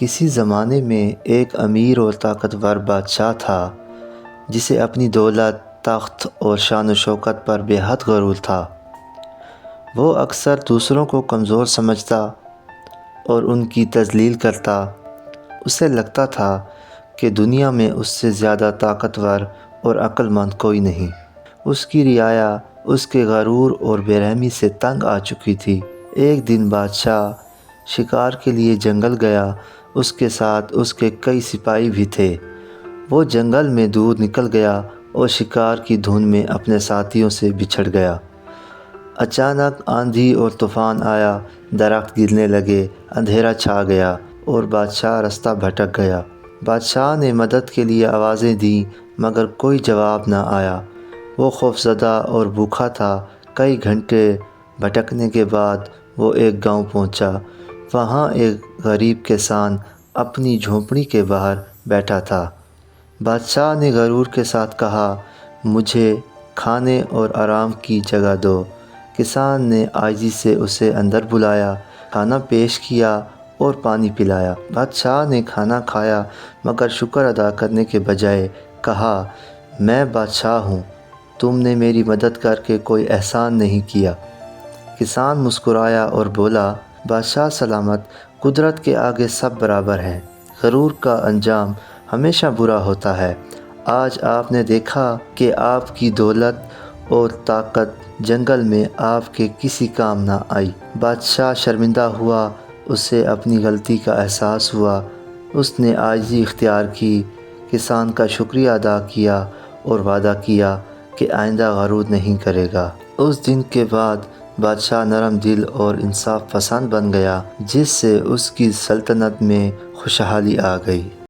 کسی زمانے میں ایک امیر اور طاقتور بادشاہ تھا جسے اپنی دولت، تخت اور شان و شوکت پر بے حد غرور تھا۔ وہ اکثر دوسروں کو کمزور سمجھتا اور ان کی تذلیل کرتا۔ اسے لگتا تھا کہ دنیا میں اس سے زیادہ طاقتور اور عقل مند کوئی نہیں۔ اس کی رعایا اس کے غرور اور بے رحمی سے تنگ آ چکی تھی۔ ایک دن بادشاہ شکار کے لیے جنگل گیا۔ اس کے ساتھ اس کے کئی سپاہی بھی تھے۔ وہ جنگل میں دور نکل گیا اور شکار کی دھن میں اپنے ساتھیوں سے بچھڑ گیا۔ اچانک آندھی اور طوفان آیا، درخت گرنے لگے، اندھیرا چھا گیا اور بادشاہ رستہ بھٹک گیا۔ بادشاہ نے مدد کے لیے آوازیں دیں مگر کوئی جواب نہ آیا۔ وہ خوفزدہ اور بھوکا تھا۔ کئی گھنٹے بھٹکنے کے بعد وہ ایک گاؤں پہنچا۔ وہاں ایک غریب کسان اپنی جھونپڑی کے باہر بیٹھا تھا۔ بادشاہ نے غرور کے ساتھ کہا، مجھے کھانے اور آرام کی جگہ دو۔ کسان نے عاجزی سے اسے اندر بلایا، کھانا پیش کیا اور پانی پلایا۔ بادشاہ نے کھانا کھایا مگر شکر ادا کرنے کے بجائے کہا، میں بادشاہ ہوں، تم نے میری مدد کر کے کوئی احسان نہیں کیا۔ کسان مسکرایا اور بولا، بادشاہ سلامت، قدرت کے آگے سب برابر ہیں۔ غرور کا انجام ہمیشہ برا ہوتا ہے۔ آج آپ نے دیکھا کہ آپ کی دولت اور طاقت جنگل میں آپ کے کسی کام نہ آئی۔ بادشاہ شرمندہ ہوا، اسے اپنی غلطی کا احساس ہوا۔ اس نے عاجزی اختیار کی، کسان کا شکریہ ادا کیا اور وعدہ کیا کہ آئندہ غرور نہیں کرے گا۔ اس دن کے بعد بادشاہ نرم دل اور انصاف پسند بن گیا، جس سے اس کی سلطنت میں خوشحالی آ گئی۔